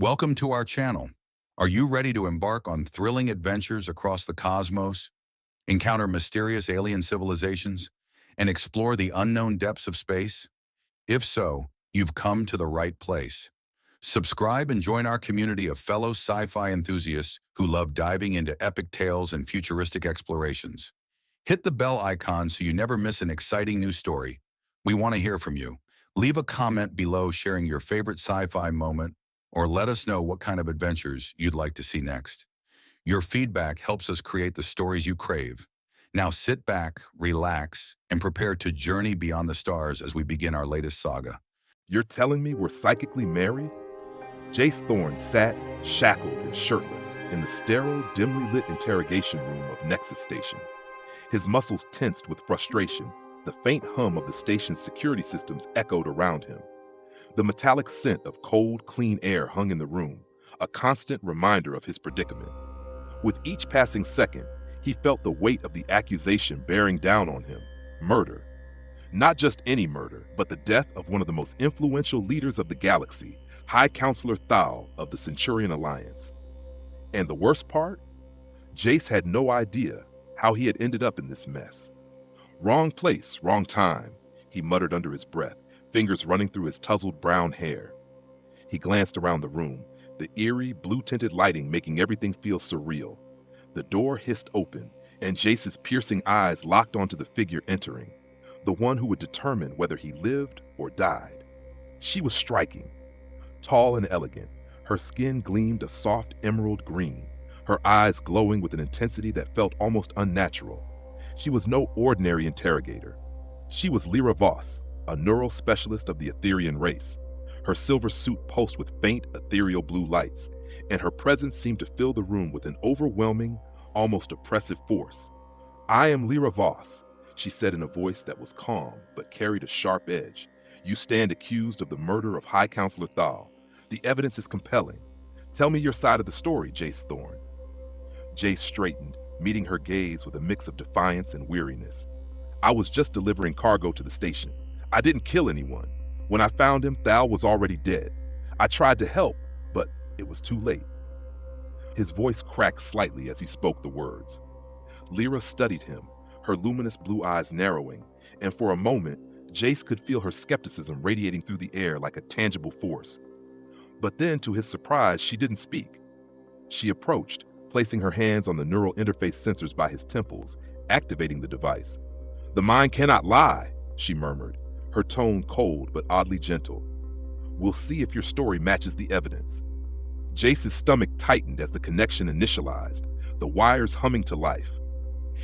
Welcome to our channel. Are you ready to embark on thrilling adventures across the cosmos, encounter mysterious alien civilizations, and explore the unknown depths of space? If so, you've come to the right place. Subscribe and join our community of fellow sci-fi enthusiasts who love diving into epic tales and futuristic explorations. Hit the bell icon so you never miss an exciting new story. We want to hear from you. Leave a comment below sharing your favorite sci-fi moment, or let us know what kind of adventures you'd like to see next. Your feedback helps us create the stories you crave. Now sit back, relax, and prepare to journey beyond the stars as we begin our latest saga. You're telling me we're psychically married? Jace Thorne sat, shackled and shirtless, in the sterile, dimly lit interrogation room of Nexus Station. His muscles tensed with frustration. The faint hum of the station's security systems echoed around him. The metallic scent of cold, clean air hung in the room, a constant reminder of his predicament. With each passing second, he felt the weight of the accusation bearing down on him: murder. Not just any murder, but the death of one of the most influential leaders of the galaxy, High Counselor Thal of the Centurion Alliance. And the worst part? Jace had no idea how he had ended up in this mess. Wrong place, wrong time, he muttered under his breath, fingers running through his tousled brown hair. He glanced around the room, the eerie, blue-tinted lighting making everything feel surreal. The door hissed open, and Jace's piercing eyes locked onto the figure entering, the one who would determine whether he lived or died. She was striking. Tall and elegant, her skin gleamed a soft emerald green, her eyes glowing with an intensity that felt almost unnatural. She was no ordinary interrogator. She was Lira Voss, a neural specialist of the Etherian race. Her silver suit pulsed with faint, ethereal blue lights, and her presence seemed to fill the room with an overwhelming, almost oppressive force. "I am Lira Voss," she said in a voice that was calm but carried a sharp edge. "You stand accused of the murder of High Counselor Thal. The evidence is compelling. Tell me your side of the story, Jace Thorne." Jace straightened, meeting her gaze with a mix of defiance and weariness. "I was just delivering cargo to the station. I didn't kill anyone. When I found him, Thal was already dead. I tried to help, but it was too late." His voice cracked slightly as he spoke the words. Lira studied him, her luminous blue eyes narrowing, and for a moment, Jace could feel her skepticism radiating through the air like a tangible force. But then, to his surprise, she didn't speak. She approached, placing her hands on the neural interface sensors by his temples, activating the device. "The mind cannot lie," she murmured, her tone cold but oddly gentle. "We'll see if your story matches the evidence." Jace's stomach tightened as the connection initialized, the wires humming to life.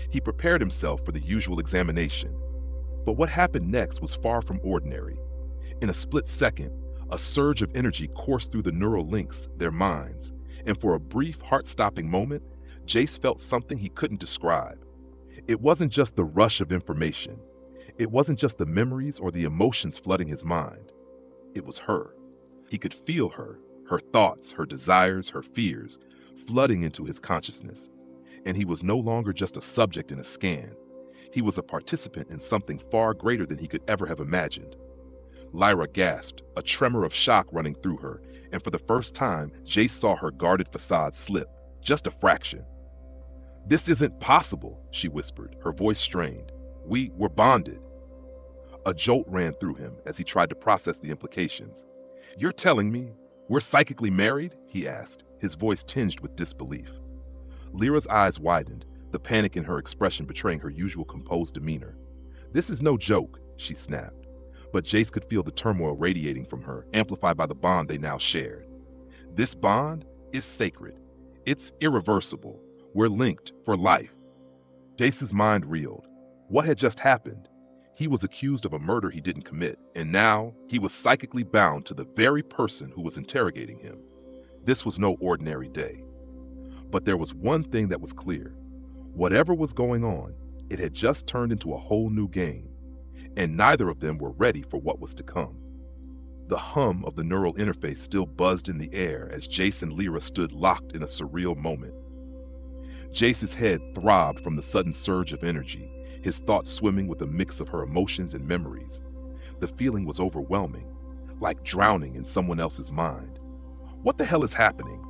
He prepared himself for the usual examination. But what happened next was far from ordinary. In a split second, a surge of energy coursed through the neural links, their minds, and for a brief, heart-stopping moment, Jace felt something he couldn't describe. It wasn't just the rush of information. It wasn't just the memories or the emotions flooding his mind. It was her. He could feel her, her thoughts, her desires, her fears, flooding into his consciousness. And he was no longer just a subject in a scan. He was a participant in something far greater than he could ever have imagined. Lira gasped, a tremor of shock running through her, and for the first time, Jace saw her guarded facade slip, just a fraction. "This isn't possible," she whispered, her voice strained. We're bonded." A jolt ran through him as he tried to process the implications. "You're telling me we're psychically married?" he asked, his voice tinged with disbelief. Lyra's eyes widened, the panic in her expression betraying her usual composed demeanor. "This is no joke," she snapped. But Jace could feel the turmoil radiating from her, amplified by the bond they now shared. "This bond is sacred. It's irreversible. We're linked for life." Jace's mind reeled. What had just happened? He was accused of a murder he didn't commit, and now he was psychically bound to the very person who was interrogating him. This was no ordinary day. But there was one thing that was clear. Whatever was going on, it had just turned into a whole new game, and neither of them were ready for what was to come. The hum of the neural interface still buzzed in the air as Jace and Lira stood locked in a surreal moment. Jace's head throbbed from the sudden surge of energy, his thoughts swimming with a mix of her emotions and memories. The feeling was overwhelming, like drowning in someone else's mind. What the hell is happening?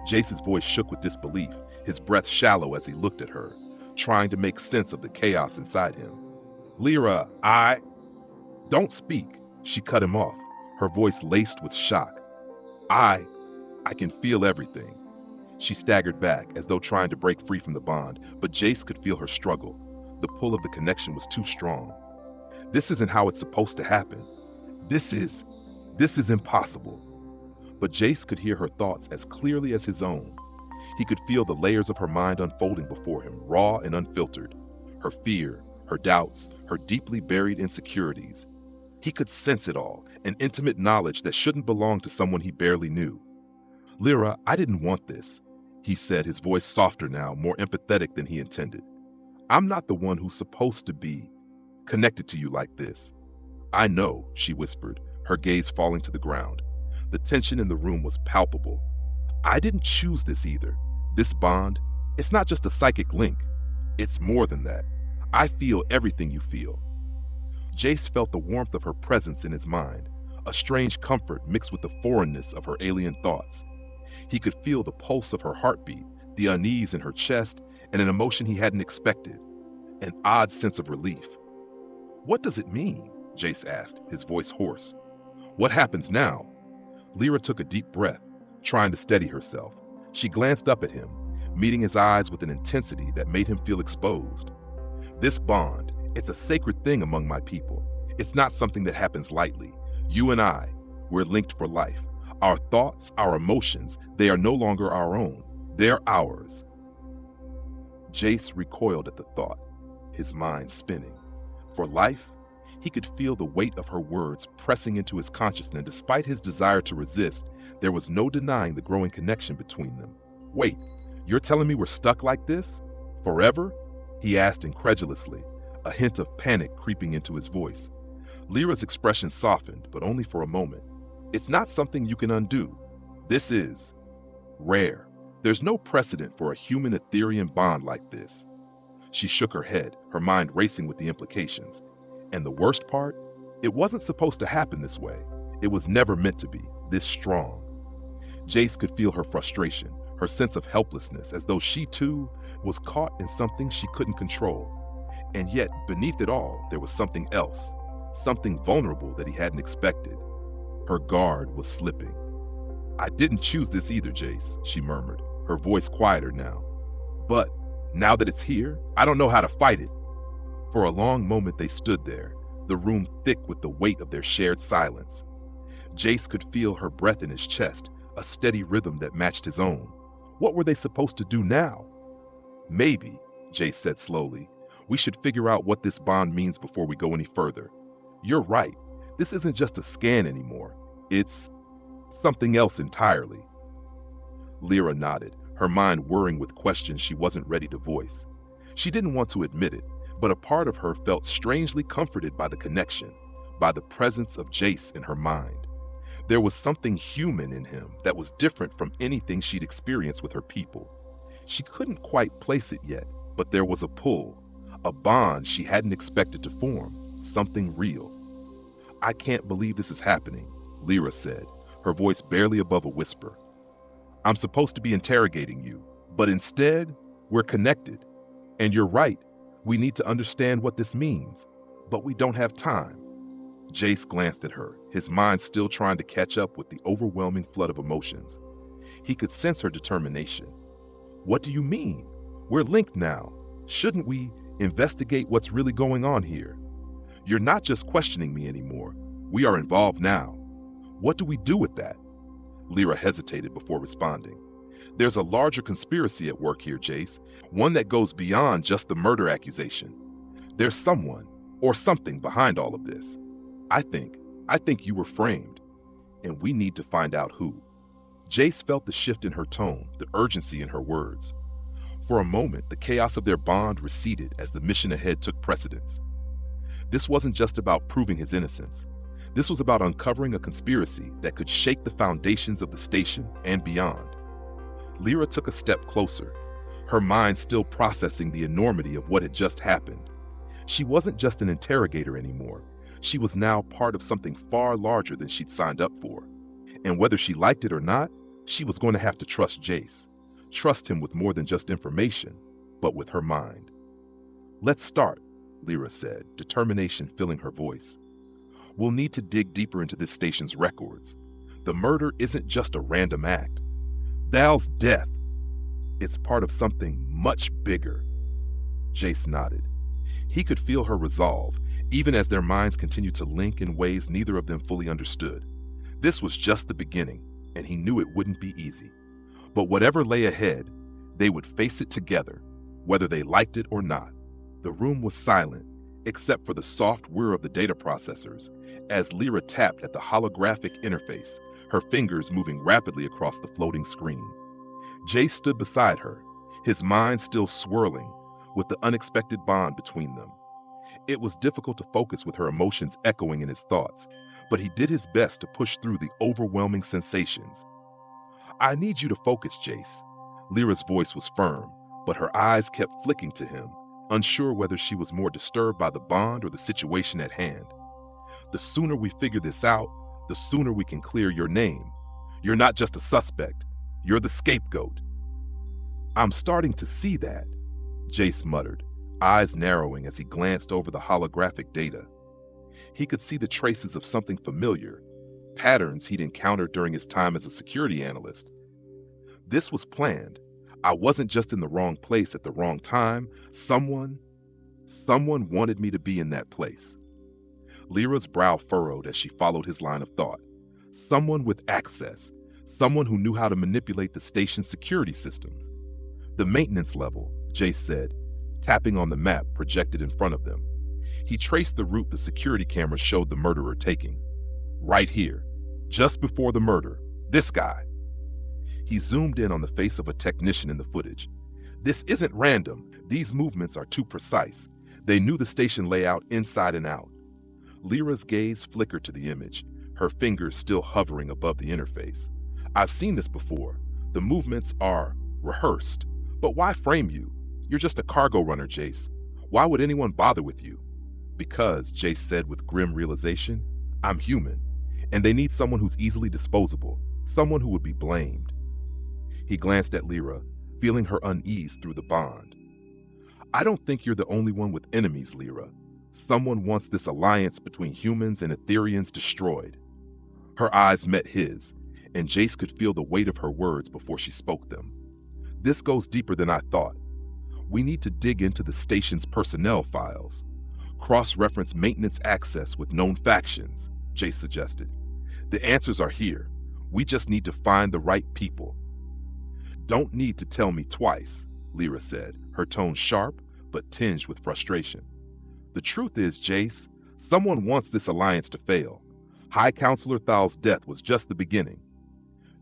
Jace's voice shook with disbelief, his breath shallow as he looked at her, trying to make sense of the chaos inside him. Lira, Don't speak, she cut him off, her voice laced with shock. I can feel everything. She staggered back as though trying to break free from the bond, but Jace could feel her struggle. The pull of the connection was too strong. This isn't how it's supposed to happen. This is impossible. But Jace could hear her thoughts as clearly as his own. He could feel the layers of her mind unfolding before him, raw and unfiltered. Her fear, her doubts, her deeply buried insecurities. He could sense it all, an intimate knowledge that shouldn't belong to someone he barely knew. Lira, I didn't want this, he said, his voice softer now, more empathetic than he intended. I'm not the one who's supposed to be connected to you like this. I know, she whispered, her gaze falling to the ground. The tension in the room was palpable. I didn't choose this either. This bond, it's not just a psychic link. It's more than that. I feel everything you feel. Jace felt the warmth of her presence in his mind, a strange comfort mixed with the foreignness of her alien thoughts. He could feel the pulse of her heartbeat, the unease in her chest, and an emotion he hadn't expected, an odd sense of relief. What does it mean? Jace asked, his voice hoarse. What happens now? Lira took a deep breath, trying to steady herself. She glanced up at him, meeting his eyes with an intensity that made him feel exposed. This bond, it's a sacred thing among my people. It's not something that happens lightly. You and I, we're linked for life. Our thoughts, our emotions, they are no longer our own. They're ours. Jace recoiled at the thought, his mind spinning. For life, he could feel the weight of her words pressing into his consciousness. Despite his desire to resist, there was no denying the growing connection between them. Wait, you're telling me we're stuck like this? Forever? He asked incredulously, a hint of panic creeping into his voice. Lira's expression softened, but only for a moment. It's not something you can undo. This is rare. There's no precedent for a human Etherian bond like this. She shook her head, her mind racing with the implications. And the worst part? It wasn't supposed to happen this way. It was never meant to be, this strong. Jace could feel her frustration, her sense of helplessness, as though she too was caught in something she couldn't control. And yet, beneath it all, there was something else, something vulnerable that he hadn't expected. Her guard was slipping. I didn't choose this either, Jace, she murmured, her voice quieter now. But now that it's here, I don't know how to fight it. For a long moment they stood there, the room thick with the weight of their shared silence. Jace could feel her breath in his chest, a steady rhythm that matched his own. What were they supposed to do now? Maybe, Jace said slowly, we should figure out what this bond means before we go any further. You're right, this isn't just a scan anymore. It's something else entirely. Lira nodded, her mind whirring with questions she wasn't ready to voice. She didn't want to admit it, but a part of her felt strangely comforted by the connection, by the presence of Jace in her mind. There was something human in him that was different from anything she'd experienced with her people. She couldn't quite place it yet, but there was a pull, a bond she hadn't expected to form, something real. I can't believe this is happening, Lira said, her voice barely above a whisper. I'm supposed to be interrogating you, but instead, we're connected. And you're right, we need to understand what this means, but we don't have time. Jace glanced at her, his mind still trying to catch up with the overwhelming flood of emotions. He could sense her determination. What do you mean? We're linked now. Shouldn't we investigate what's really going on here? You're not just questioning me anymore. We are involved now. What do we do with that? Lira hesitated before responding. There's a larger conspiracy at work here, Jace, one that goes beyond just the murder accusation. There's someone or something behind all of this. I think you were framed, and we need to find out who. Jace felt the shift in her tone, the urgency in her words. For a moment, the chaos of their bond receded as the mission ahead took precedence. This wasn't just about proving his innocence. This was about uncovering a conspiracy that could shake the foundations of the station and beyond. Lira took a step closer, her mind still processing the enormity of what had just happened. She wasn't just an interrogator anymore. She was now part of something far larger than she'd signed up for. And whether she liked it or not, She was going to have to trust Jace. Trust him with more than just information, but with her mind. "Let's start," Lira said, determination filling her voice. "We'll need to dig deeper into this station's records. The murder isn't just a random act. Val's death, it's part of something much bigger." Jace nodded. He could feel her resolve, even as their minds continued to link in ways neither of them fully understood. This was just the beginning, and he knew it wouldn't be easy. But whatever lay ahead, they would face it together, whether they liked it or not. The room was silent, except for the soft whir of the data processors, as Lira tapped at the holographic interface, her fingers moving rapidly across the floating screen. Jace stood beside her, his mind still swirling with the unexpected bond between them. It was difficult to focus with her emotions echoing in his thoughts, but he did his best to push through the overwhelming sensations. "I need you to focus, Jace." Lyra's voice was firm, but her eyes kept flicking to him, unsure whether she was more disturbed by the bond or the situation at hand. "The sooner we figure this out, the sooner we can clear your name. You're not just a suspect, you're the scapegoat." "I'm starting to see that," Jace muttered, eyes narrowing as he glanced over the holographic data. He could see the traces of something familiar, patterns he'd encountered during his time as a security analyst. This was planned. I wasn't just in the wrong place at the wrong time. Someone wanted me to be in that place. Lyra's brow furrowed as she followed his line of thought. Someone with access, someone who knew how to manipulate the station's security systems. "The maintenance level," Jace said, tapping on the map projected in front of them. He traced the route the security cameras showed the murderer taking. "Right here, just before the murder, this guy." He zoomed in on the face of a technician in the footage. "This isn't random. These movements are too precise. They knew the station layout inside and out." Lyra's gaze flickered to the image, her fingers still hovering above the interface. "I've seen this before. The movements are rehearsed. But why frame you? You're just a cargo runner, Jace. Why would anyone bother with you?" "Because," Jace said with grim realization, "I'm human, and they need someone who's easily disposable, someone who would be blamed." He glanced at Lira, feeling her unease through the bond. "I don't think you're the only one with enemies, Lira. Someone wants this alliance between humans and Etherians destroyed." Her eyes met his, and Jace could feel the weight of her words before she spoke them. "This goes deeper than I thought. We need to dig into the station's personnel files. Cross-reference maintenance access with known factions," Jace suggested. "The answers are here. We just need to find the right people." "Don't need to tell me twice," Lira said, her tone sharp but tinged with frustration. "The truth is, Jace, someone wants this alliance to fail. High Counselor Thal's death was just the beginning."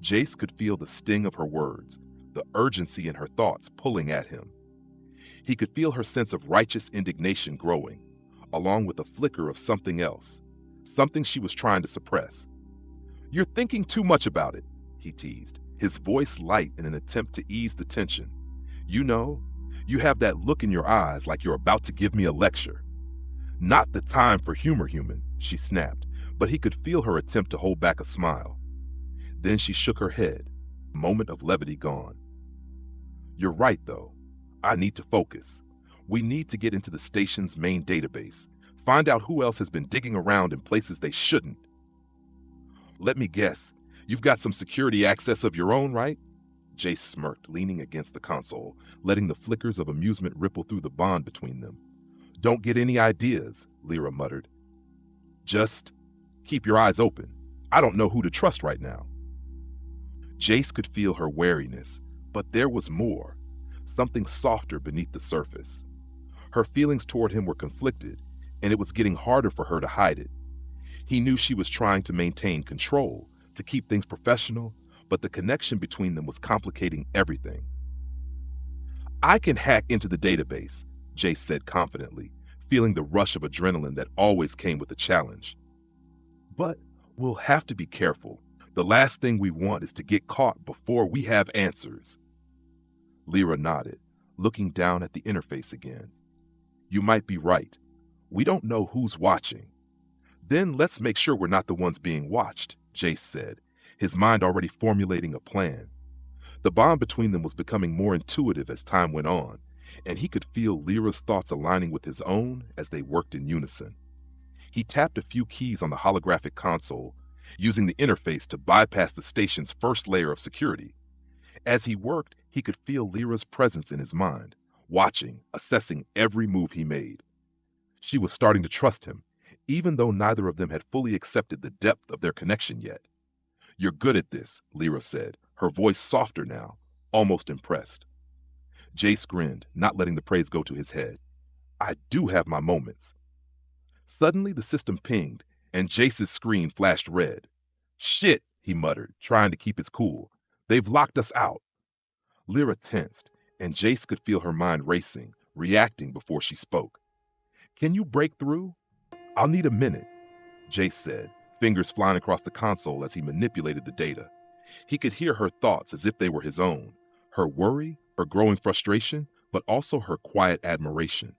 Jace could feel the sting of her words, the urgency in her thoughts pulling at him. He could feel her sense of righteous indignation growing, along with a flicker of something else, something she was trying to suppress. "You're thinking too much about it," he teased, his voice light in an attempt to ease the tension. "You know, you have that look in your eyes like you're about to give me a lecture." "Not the time for humor, human," she snapped, but he could feel her attempt to hold back a smile. Then she shook her head, a moment of levity gone. "You're right, though. I need to focus. We need to get into the station's main database, find out who else has been digging around in places they shouldn't." "Let me guess, you've got some security access of your own, right?" Jace smirked, leaning against the console, letting the flickers of amusement ripple through the bond between them. "Don't get any ideas," Lira muttered. "Just keep your eyes open. I don't know who to trust right now." Jace could feel her wariness, but there was more, something softer beneath the surface. Her feelings toward him were conflicted, and it was getting harder for her to hide it. He knew she was trying to maintain control, to keep things professional, but the connection between them was complicating everything. "I can hack into the database," Jace said confidently, feeling the rush of adrenaline that always came with the challenge. "But we'll have to be careful. The last thing we want is to get caught before we have answers." Lira nodded, looking down at the interface again. "You might be right. We don't know who's watching." "Then let's make sure we're not the ones being watched," Jace said, his mind already formulating a plan. The bond between them was becoming more intuitive as time went on, and he could feel Lyra's thoughts aligning with his own as they worked in unison. He tapped a few keys on the holographic console, using the interface to bypass the station's first layer of security. As he worked, he could feel Lyra's presence in his mind, watching, assessing every move he made. She was starting to trust him, even though neither of them had fully accepted the depth of their connection yet. "You're good at this," Lira said, her voice softer now, almost impressed. Jace grinned, not letting the praise go to his head. "I do have my moments." Suddenly the system pinged, and Jace's screen flashed red. "Shit," he muttered, trying to keep his cool. "They've locked us out." Lyra tensed, and Jace could feel her mind racing, reacting before she spoke. "Can you break through?" "I'll need a minute," Jace said, fingers flying across the console as he manipulated the data. He could hear her thoughts as if they were his own, her worry, her growing frustration, but also her quiet admiration.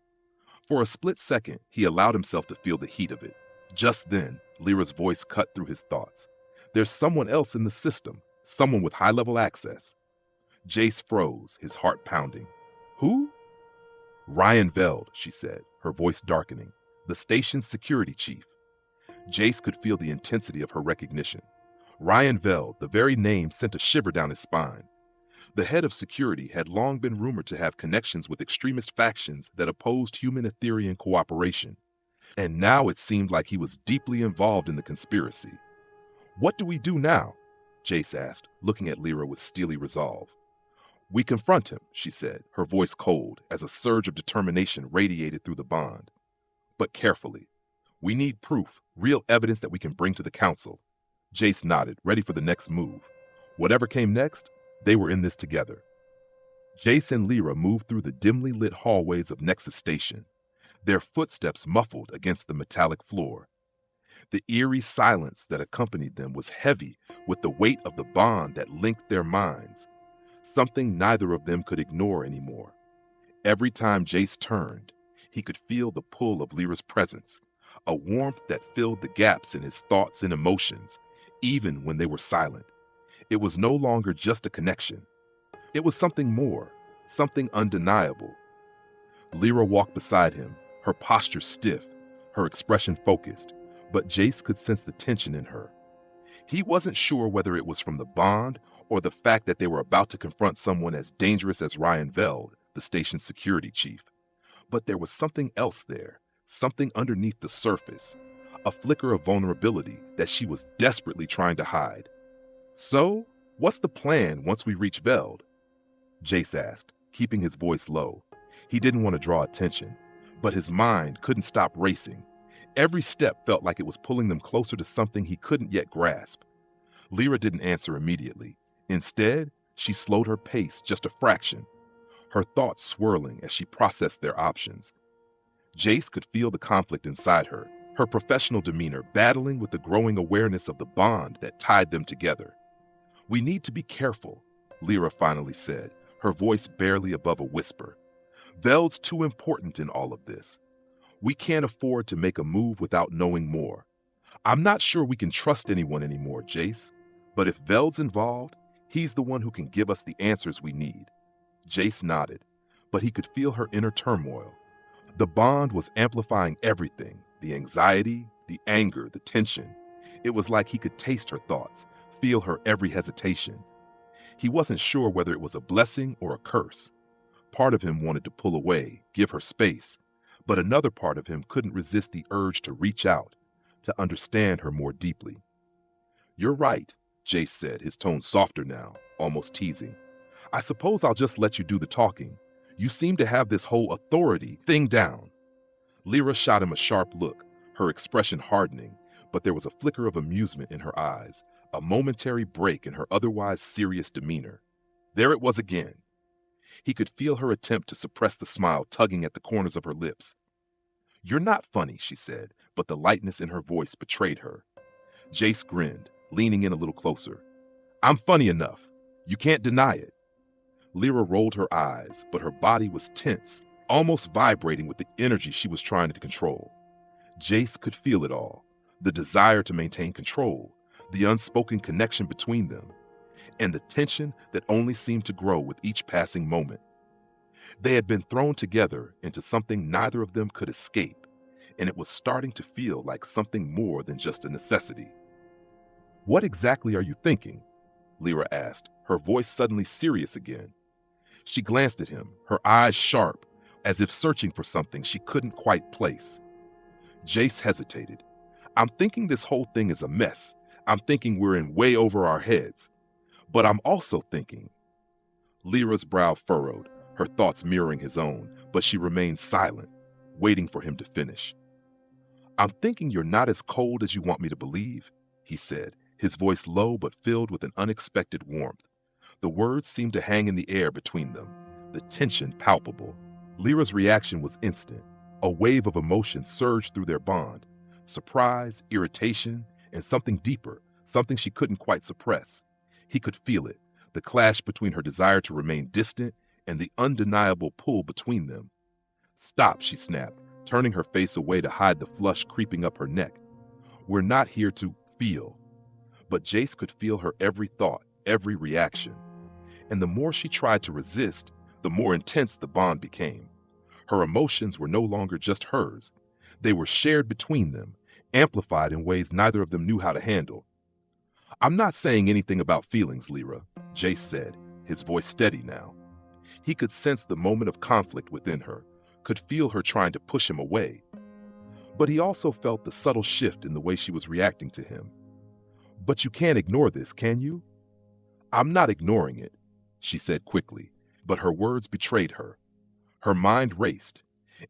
For a split second, he allowed himself to feel the heat of it. Just then, Lyra's voice cut through his thoughts. "There's someone else in the system, someone with high-level access." Jace froze, his heart pounding. "Who?" "Ryan Veld," she said, her voice darkening. "The station's security chief." Jace could feel the intensity of her recognition. Ryan Veld, the very name, sent a shiver down his spine. The head of security had long been rumored to have connections with extremist factions that opposed human Etherian cooperation. And now it seemed like he was deeply involved in the conspiracy. "What do we do now?" Jace asked, looking at Lira with steely resolve. "We confront him," she said, her voice cold, as a surge of determination radiated through the bond. "But carefully. We need proof, real evidence that we can bring to the council." Jace nodded, ready for the next move. Whatever came next, they were in this together. Jace and Lira moved through the dimly lit hallways of Nexus Station, their footsteps muffled against the metallic floor. The eerie silence that accompanied them was heavy with the weight of the bond that linked their minds, something neither of them could ignore anymore. Every time Jace turned, he could feel the pull of Lyra's presence, a warmth that filled the gaps in his thoughts and emotions, even when they were silent. It was no longer just a connection. It was something more, something undeniable. Lira walked beside him, her posture stiff, her expression focused, but Jace could sense the tension in her. He wasn't sure whether it was from the bond or the fact that they were about to confront someone as dangerous as Ryan Veld, the station's security chief. But there was something else there, something underneath the surface, a flicker of vulnerability that she was desperately trying to hide. "So, what's the plan once we reach Veld?" Jace asked, keeping his voice low. He didn't want to draw attention, but his mind couldn't stop racing. Every step felt like it was pulling them closer to something he couldn't yet grasp. Lira didn't answer immediately. Instead, she slowed her pace just a fraction, her thoughts swirling as she processed their options. Jace could feel the conflict inside her, her professional demeanor battling with the growing awareness of the bond that tied them together. "We need to be careful," Lira finally said, her voice barely above a whisper. "Veld's too important in all of this. We can't afford to make a move without knowing more. I'm not sure we can trust anyone anymore, Jace, but if Veld's involved, he's the one who can give us the answers we need." Jace nodded, but he could feel her inner turmoil. The bond was amplifying everything, the anxiety, the anger, the tension. It was like he could taste her thoughts, feel her every hesitation. He wasn't sure whether it was a blessing or a curse. Part of him wanted to pull away, give her space, but another part of him couldn't resist the urge to reach out, to understand her more deeply. "You're right," Jace said, his tone softer now, almost teasing. "I suppose I'll just let you do the talking. You seem to have this whole authority thing down." Lira shot him a sharp look, her expression hardening, but there was a flicker of amusement in her eyes, a momentary break in her otherwise serious demeanor. There it was again. He could feel her attempt to suppress the smile tugging at the corners of her lips. "You're not funny," she said, but the lightness in her voice betrayed her. Jace grinned, leaning in a little closer. "I'm funny enough. You can't deny it." Lira rolled her eyes, but her body was tense, almost vibrating with the energy she was trying to control. Jace could feel it all, the desire to maintain control, the unspoken connection between them, and the tension that only seemed to grow with each passing moment. They had been thrown together into something neither of them could escape, and it was starting to feel like something more than just a necessity. "What exactly are you thinking?" Lira asked, her voice suddenly serious again. She glanced at him, her eyes sharp, as if searching for something she couldn't quite place. Jace hesitated. "I'm thinking this whole thing is a mess. I'm thinking we're in way over our heads. But I'm also thinking—" Lyra's brow furrowed, her thoughts mirroring his own, but she remained silent, waiting for him to finish. "I'm thinking you're not as cold as you want me to believe," he said, his voice low but filled with an unexpected warmth. The words seemed to hang in the air between them, the tension palpable. Lyra's reaction was instant. A wave of emotion surged through their bond. Surprise, irritation, and something deeper, something she couldn't quite suppress. He could feel it, the clash between her desire to remain distant and the undeniable pull between them. "Stop," she snapped, turning her face away to hide the flush creeping up her neck. "We're not here to feel." But Jace could feel her every thought, every reaction. And the more she tried to resist, the more intense the bond became. Her emotions were no longer just hers. They were shared between them, amplified in ways neither of them knew how to handle. "I'm not saying anything about feelings, Lira," Jace said, his voice steady now. He could sense the moment of conflict within her, could feel her trying to push him away. But he also felt the subtle shift in the way she was reacting to him. "But you can't ignore this, can you?" "I'm not ignoring it," she said quickly, but her words betrayed her. Her mind raced,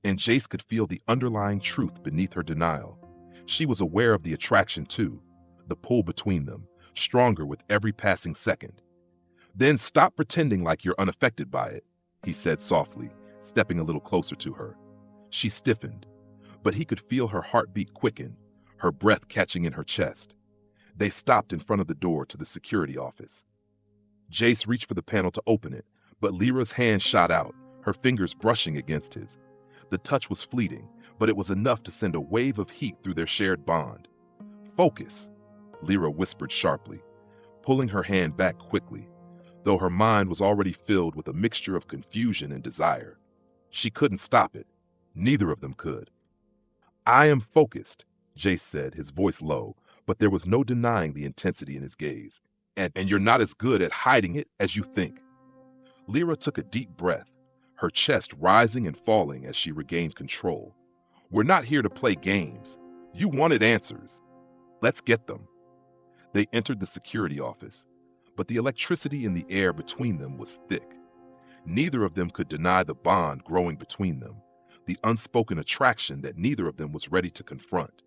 and Jace could feel the underlying truth beneath her denial. She was aware of the attraction too, the pull between them, stronger with every passing second. "Then stop pretending like you're unaffected by it," he said softly, stepping a little closer to her. She stiffened, but he could feel her heartbeat quicken, her breath catching in her chest. They stopped in front of the door to the security office. Jace reached for the panel to open it, but Lyra's hand shot out, her fingers brushing against his. The touch was fleeting, but it was enough to send a wave of heat through their shared bond. "Focus," Lira whispered sharply, pulling her hand back quickly, though her mind was already filled with a mixture of confusion and desire. She couldn't stop it. Neither of them could. "I am focused," Jace said, his voice low, but there was no denying the intensity in his gaze. And you're not as good at hiding it as you think." Lira took a deep breath, her chest rising and falling as she regained control. "We're not here to play games. You wanted answers. Let's get them." They entered the security office, but the electricity in the air between them was thick. Neither of them could deny the bond growing between them, the unspoken attraction that neither of them was ready to confront.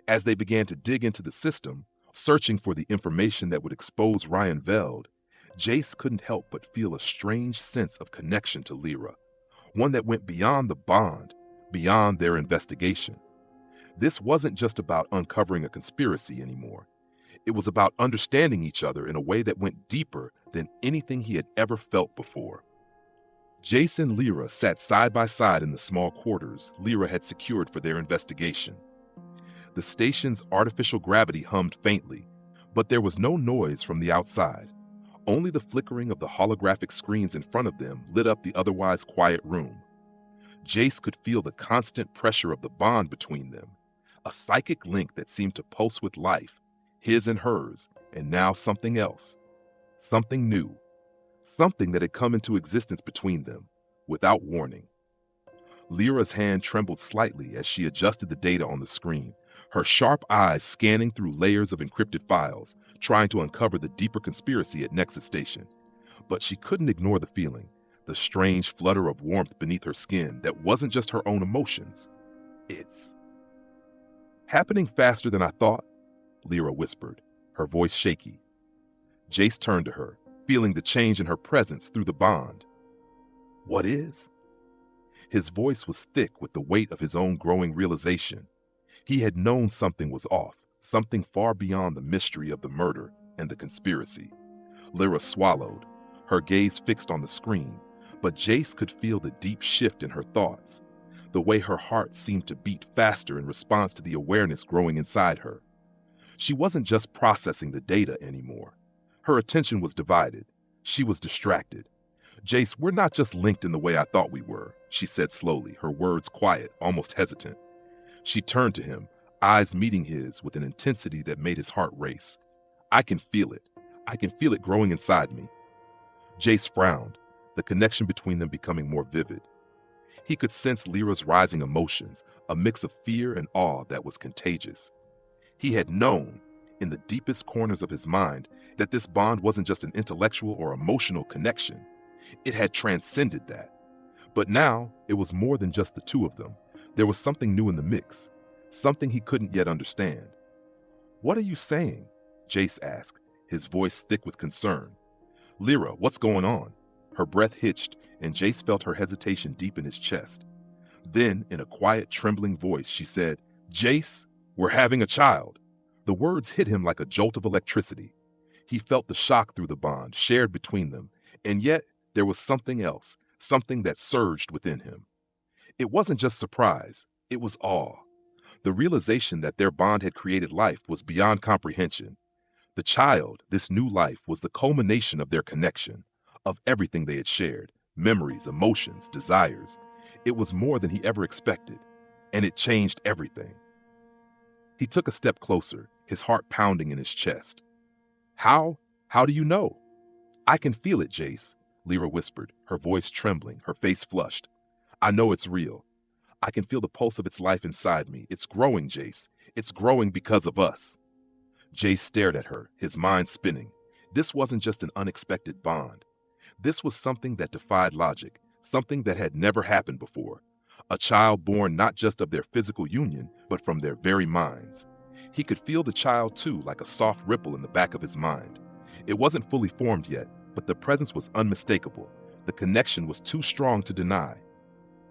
As they began to dig into the system, searching for the information that would expose Ryan Veld, Jace couldn't help but feel a strange sense of connection to Lira, one that went beyond the bond, beyond their investigation. This wasn't just about uncovering a conspiracy anymore. It was about understanding each other in a way that went deeper than anything he had ever felt before. Jace and Lira sat side by side in the small quarters Lira had secured for their investigation. The station's artificial gravity hummed faintly, but there was no noise from the outside. Only the flickering of the holographic screens in front of them lit up the otherwise quiet room. Jace could feel the constant pressure of the bond between them, a psychic link that seemed to pulse with life, his and hers, and now something else. Something new. Something that had come into existence between them, without warning. Lyra's hand trembled slightly as she adjusted the data on the screen, her sharp eyes scanning through layers of encrypted files, trying to uncover the deeper conspiracy at Nexus Station. But she couldn't ignore the feeling, the strange flutter of warmth beneath her skin that wasn't just her own emotions. "It's happening faster than I thought," Lira whispered, her voice shaky. Jace turned to her, feeling the change in her presence through the bond. "What is?" His voice was thick with the weight of his own growing realization. He had known something was off, something far beyond the mystery of the murder and the conspiracy. Lira swallowed, her gaze fixed on the screen, but Jace could feel the deep shift in her thoughts, the way her heart seemed to beat faster in response to the awareness growing inside her. She wasn't just processing the data anymore. Her attention was divided. She was distracted. Jace, we're not just linked in the way I thought we were, she said slowly, her words quiet, almost hesitant. She turned to him, eyes meeting his with an intensity that made his heart race. I can feel it. I can feel it growing inside me. Jace frowned, the connection between them becoming more vivid. He could sense Lira's rising emotions, a mix of fear and awe that was contagious. He had known, in the deepest corners of his mind, that this bond wasn't just an intellectual or emotional connection. It had transcended that. But now, it was more than just the two of them. There was something new in the mix, something he couldn't yet understand. What are you saying? Jace asked, his voice thick with concern. Lira, what's going on? Her breath hitched, and Jace felt her hesitation deep in his chest. Then, in a quiet, trembling voice, she said, Jace, we're having a child. The words hit him like a jolt of electricity. He felt the shock through the bond shared between them, and yet there was something else, something that surged within him. It wasn't just surprise, it was awe. The realization that their bond had created life was beyond comprehension. The child, this new life, was the culmination of their connection, of everything they had shared, memories, emotions, desires. It was more than he ever expected, and it changed everything. He took a step closer, his heart pounding in his chest. How? How do you know? I can feel it, Jace, Lira whispered, her voice trembling, her face flushed. I know it's real. I can feel the pulse of its life inside me. It's growing, Jace. It's growing because of us. Jace stared at her, his mind spinning. This wasn't just an unexpected bond. This was something that defied logic, something that had never happened before. A child born not just of their physical union, but from their very minds. He could feel the child too, like a soft ripple in the back of his mind. It wasn't fully formed yet, but the presence was unmistakable. The connection was too strong to deny.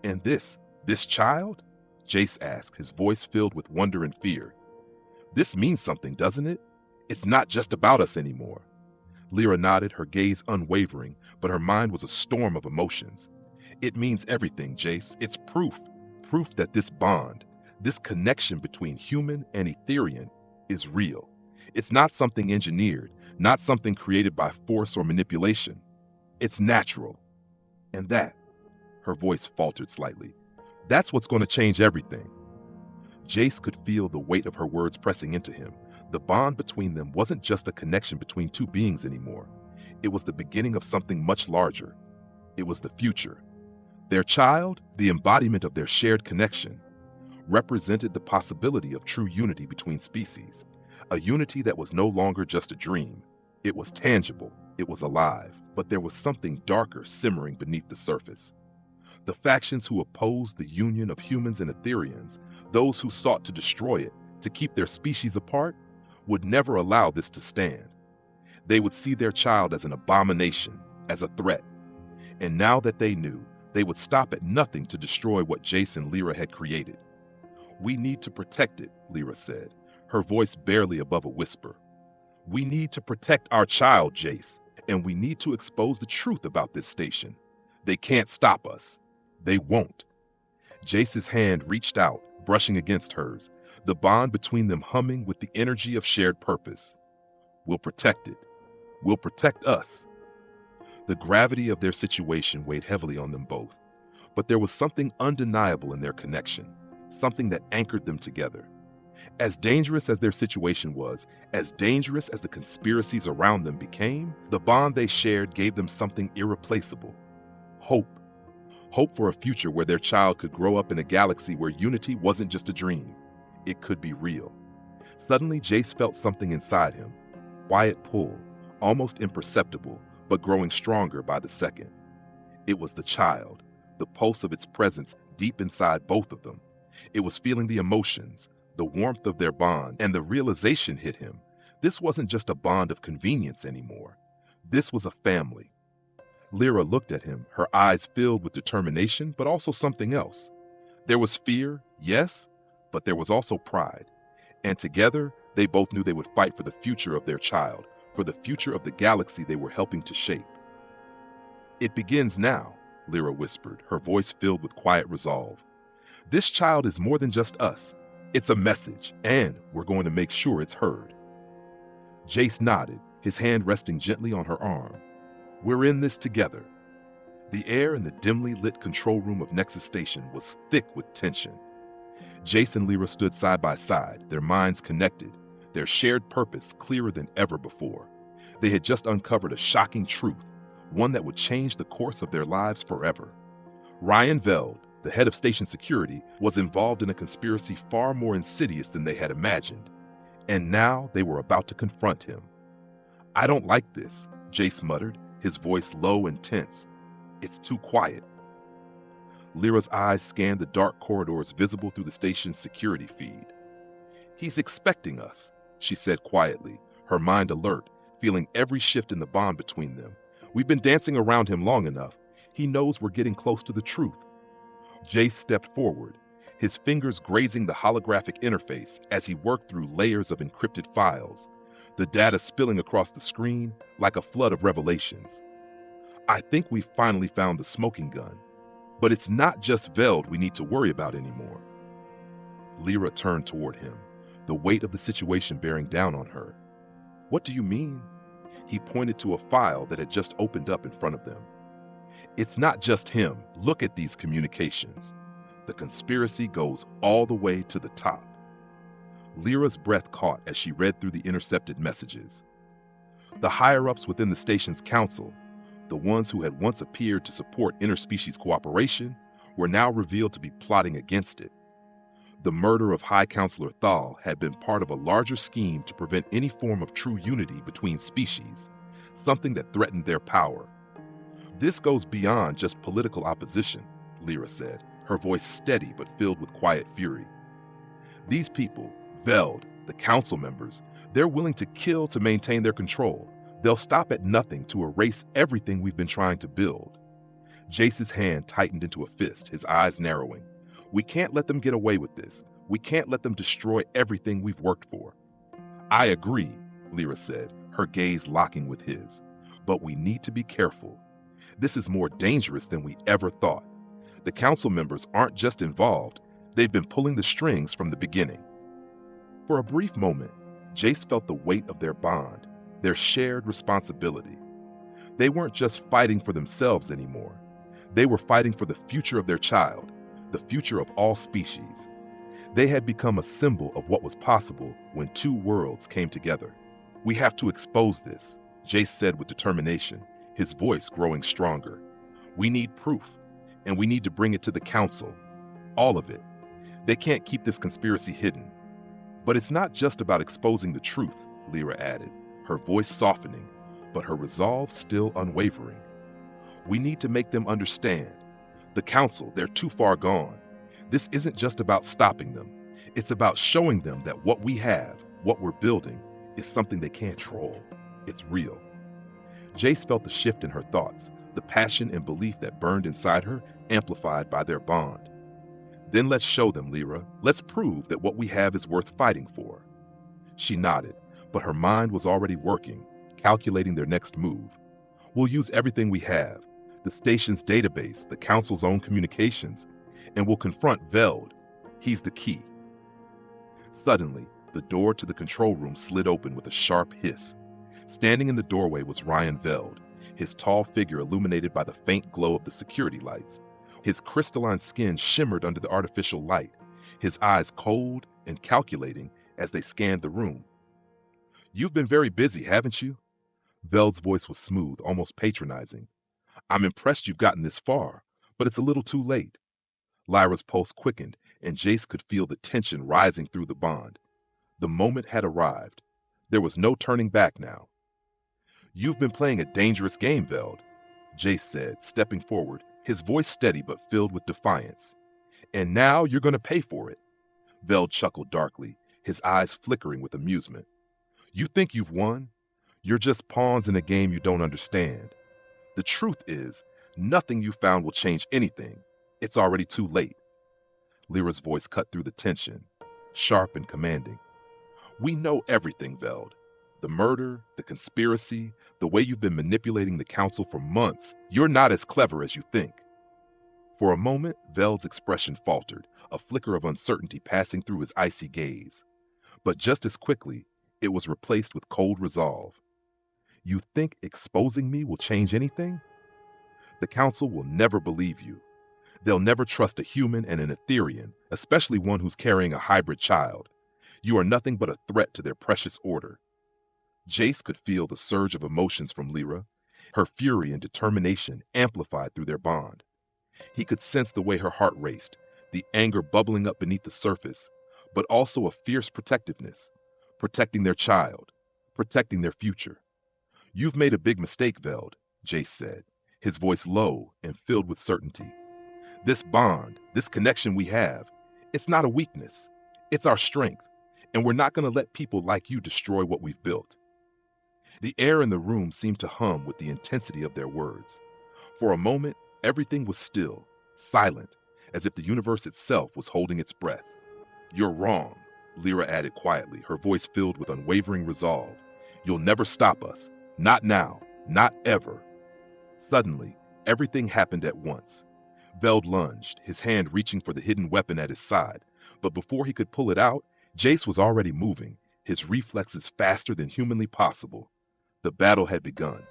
And this child? Jace asked, his voice filled with wonder and fear. This means something, doesn't it? It's not just about us anymore. Lira nodded, her gaze unwavering, but her mind was a storm of emotions. It means everything, Jace. It's proof that this bond, this connection between human and Etherian is real. It's not something engineered, not something created by force or manipulation. It's natural. And that, her voice faltered slightly, that's what's going to change everything. Jace could feel the weight of her words pressing into him. The bond between them wasn't just a connection between two beings anymore. It was the beginning of something much larger. It was the future. Their child, the embodiment of their shared connection, represented the possibility of true unity between species, a unity that was no longer just a dream. It was tangible, it was alive, but there was something darker simmering beneath the surface. The factions who opposed the union of humans and Etherians, those who sought to destroy it, to keep their species apart, would never allow this to stand. They would see their child as an abomination, as a threat. And now that they knew, they would stop at nothing to destroy what Jace and Lira had created. We need to protect it, Lira said, her voice barely above a whisper. We need to protect our child, Jace, and we need to expose the truth about this station. They can't stop us. They won't. Jace's hand reached out, brushing against hers, the bond between them humming with the energy of shared purpose. We'll protect it. We'll protect us. The gravity of their situation weighed heavily on them both, but there was something undeniable in their connection, something that anchored them together. As dangerous as their situation was, as dangerous as the conspiracies around them became, the bond they shared gave them something irreplaceable. Hope. Hope for a future where their child could grow up in a galaxy where unity wasn't just a dream. It could be real. Suddenly, Jace felt something inside him. Quiet pull, almost imperceptible, but growing stronger by the second. It was the child, the pulse of its presence deep inside both of them. It was feeling the emotions, the warmth of their bond, and the realization hit him. This wasn't just a bond of convenience anymore. This was a family. Lira looked at him, her eyes filled with determination, but also something else. There was fear, yes, but there was also pride. And together, they both knew they would fight for the future of their child, for the future of the galaxy they were helping to shape. It begins now, Lira whispered, her voice filled with quiet resolve. This child is more than just us. It's a message, and we're going to make sure it's heard. Jace nodded, his hand resting gently on her arm. We're in this together. The air in the dimly lit control room of Nexus Station was thick with tension. Jace and Lira stood side by side, their minds connected, their shared purpose clearer than ever before. They had just uncovered a shocking truth, one that would change the course of their lives forever. Ryan Veld, the head of station security, was involved in a conspiracy far more insidious than they had imagined, and now they were about to confront him. I don't like this, Jace muttered, his voice low and tense. It's too quiet. Lyra's eyes scanned the dark corridors visible through the station's security feed. He's expecting us, she said quietly, her mind alert, feeling every shift in the bond between them. We've been dancing around him long enough. He knows we're getting close to the truth. Jace stepped forward, his fingers grazing the holographic interface as he worked through layers of encrypted files, the data spilling across the screen like a flood of revelations. I think we've finally found the smoking gun, but it's not just Veld we need to worry about anymore. Lira turned toward him, the weight of the situation bearing down on her. What do you mean? He pointed to a file that had just opened up in front of them. It's not just him. Look at these communications. The conspiracy goes all the way to the top. Lyra's breath caught as she read through the intercepted messages. The higher-ups within the station's council, the ones who had once appeared to support interspecies cooperation, were now revealed to be plotting against it. The murder of High Counselor Thal had been part of a larger scheme to prevent any form of true unity between species, something that threatened their power. This goes beyond just political opposition, Lira said, her voice steady but filled with quiet fury. These people, Veld, the council members, they're willing to kill to maintain their control. They'll stop at nothing to erase everything we've been trying to build. Jace's hand tightened into a fist, his eyes narrowing. We can't let them get away with this. We can't let them destroy everything we've worked for. I agree, Lira said, her gaze locking with his. But we need to be careful. This is more dangerous than we ever thought. The council members aren't just involved, they've been pulling the strings from the beginning. For a brief moment, Jace felt the weight of their bond, their shared responsibility. They weren't just fighting for themselves anymore. They were fighting for the future of their child, the future of all species. They had become a symbol of what was possible when two worlds came together. We have to expose this, Jace said with determination, his voice growing stronger. We need proof, and we need to bring it to the council. All of it. They can't keep this conspiracy hidden. But it's not just about exposing the truth, Lira added, her voice softening, but her resolve still unwavering. We need to make them understand. The council, they're too far gone. This isn't just about stopping them. It's about showing them that what we have, what we're building, is something they can't control. It's real. Jace felt the shift in her thoughts, the passion and belief that burned inside her, amplified by their bond. Then let's show them, Lira. Let's prove that what we have is worth fighting for. She nodded, but her mind was already working, calculating their next move. We'll use everything we have, the station's database, the council's own communications, and we'll confront Veld. He's the key. Suddenly, the door to the control room slid open with a sharp hiss. Standing in the doorway was Ryan Veld, his tall figure illuminated by the faint glow of the security lights. His crystalline skin shimmered under the artificial light, his eyes cold and calculating as they scanned the room. You've been very busy, haven't you? Veld's voice was smooth, almost patronizing. I'm impressed you've gotten this far, but it's a little too late. Lyra's pulse quickened, and Jace could feel the tension rising through the bond. The moment had arrived. There was no turning back now. You've been playing a dangerous game, Veld, Jace said, stepping forward, his voice steady but filled with defiance. And now you're going to pay for it. Veld chuckled darkly, his eyes flickering with amusement. You think you've won? You're just pawns in a game you don't understand. The truth is, nothing you found will change anything. It's already too late. Lyra's voice cut through the tension, sharp and commanding. We know everything, Veld. The murder, the conspiracy, the way you've been manipulating the council for months. You're not as clever as you think. For a moment, Veld's expression faltered, a flicker of uncertainty passing through his icy gaze. But just as quickly, it was replaced with cold resolve. You think exposing me will change anything? The Council will never believe you. They'll never trust a human and an Etherian, especially one who's carrying a hybrid child. You are nothing but a threat to their precious order. Jace could feel the surge of emotions from Lira, her fury and determination amplified through their bond. He could sense the way her heart raced, the anger bubbling up beneath the surface, but also a fierce protectiveness, protecting their child, protecting their future. You've made a big mistake, Veld, Jace said, his voice low and filled with certainty. This bond, this connection we have, it's not a weakness, it's our strength, and we're not going to let people like you destroy what we've built. The air in the room seemed to hum with the intensity of their words. For a moment, everything was still, silent, as if the universe itself was holding its breath. You're wrong, Lira added quietly, her voice filled with unwavering resolve. You'll never stop us. Not now. Not ever. Suddenly, everything happened at once. Veld lunged, his hand reaching for the hidden weapon at his side, but before he could pull it out, Jace was already moving, his reflexes faster than humanly possible. The battle had begun.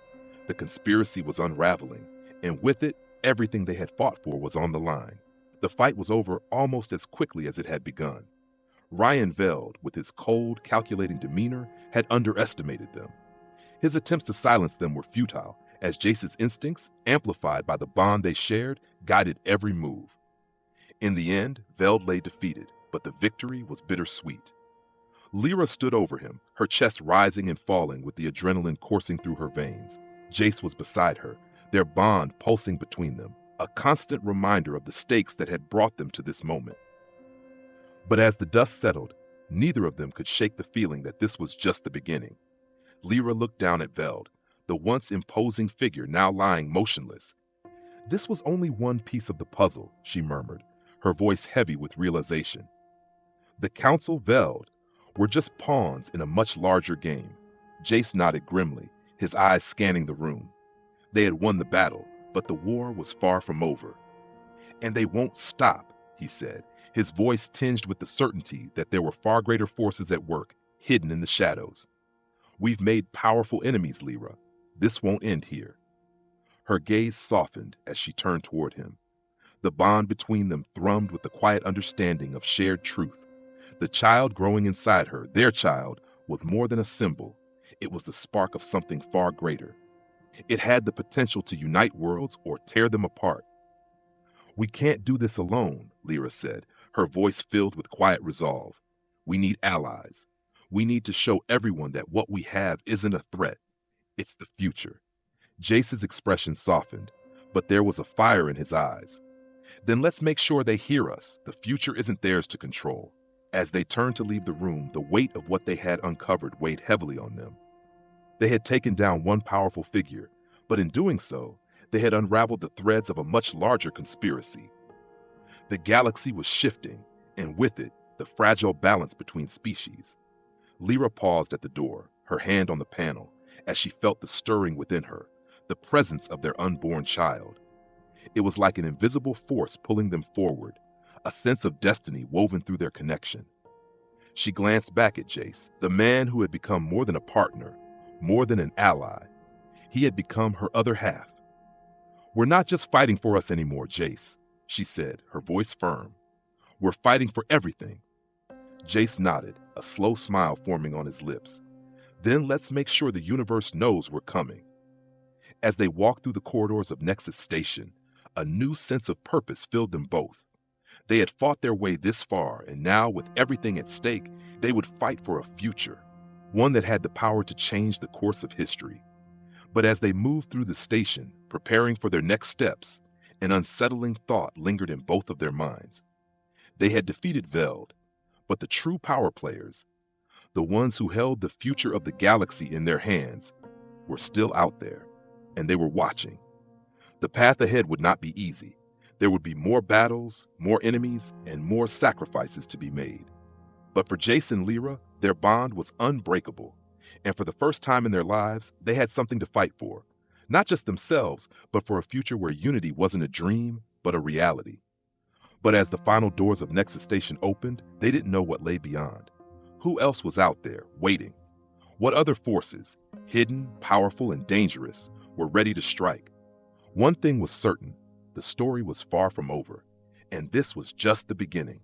The conspiracy was unraveling, and with it, everything they had fought for was on the line. The fight was over almost as quickly as it had begun. Ryan Veld, with his cold, calculating demeanor, had underestimated them. His attempts to silence them were futile, as Jace's instincts, amplified by the bond they shared, guided every move. In the end, Veld lay defeated, but the victory was bittersweet. Lira stood over him, her chest rising and falling with the adrenaline coursing through her veins. Jace was beside her, their bond pulsing between them, a constant reminder of the stakes that had brought them to this moment. But as the dust settled, neither of them could shake the feeling that this was just the beginning. Lira looked down at Veld, the once imposing figure now lying motionless. This was only one piece of the puzzle, she murmured, her voice heavy with realization. The Council, Veld, were just pawns in a much larger game. Jace nodded grimly, his eyes scanning the room. They had won the battle, but the war was far from over. And they won't stop, he said, his voice tinged with the certainty that there were far greater forces at work, hidden in the shadows. We've made powerful enemies, Lira. This won't end here. Her gaze softened as she turned toward him. The bond between them thrummed with the quiet understanding of shared truth. The child growing inside her, their child, was more than a symbol. It was the spark of something far greater. It had the potential to unite worlds or tear them apart. We can't do this alone, Lira said, her voice filled with quiet resolve. We need allies. We need to show everyone that what we have isn't a threat. It's the future. Jace's expression softened, but there was a fire in his eyes. Then let's make sure they hear us. The future isn't theirs to control. As they turned to leave the room, the weight of what they had uncovered weighed heavily on them. They had taken down one powerful figure, but in doing so, they had unraveled the threads of a much larger conspiracy. The galaxy was shifting, and with it, the fragile balance between species. Lira paused at the door, her hand on the panel, as she felt the stirring within her, the presence of their unborn child. It was like an invisible force pulling them forward, a sense of destiny woven through their connection. She glanced back at Jace, the man who had become more than a partner, more than an ally. He had become her other half. We're not just fighting for us anymore, Jace, she said, her voice firm. We're fighting for everything. Jace nodded, a slow smile forming on his lips. Then let's make sure the universe knows we're coming. As they walked through the corridors of Nexus Station, a new sense of purpose filled them both. They had fought their way this far, and now, with everything at stake, they would fight for a future, one that had the power to change the course of history. But as they moved through the station, preparing for their next steps, an unsettling thought lingered in both of their minds. They had defeated Veld, but the true power players, the ones who held the future of the galaxy in their hands, were still out there, and they were watching. The path ahead would not be easy. There would be more battles, more enemies, and more sacrifices to be made. But for Jace and Lira, their bond was unbreakable, and for the first time in their lives, they had something to fight for. Not just themselves, but for a future where unity wasn't a dream, but but a reality. But as the final doors of Nexus Station opened, they didn't know what lay beyond. Who else was out there, waiting? What other forces, hidden, powerful, and dangerous, were ready to strike? One thing was certain, the story was far from over, and this was just the beginning.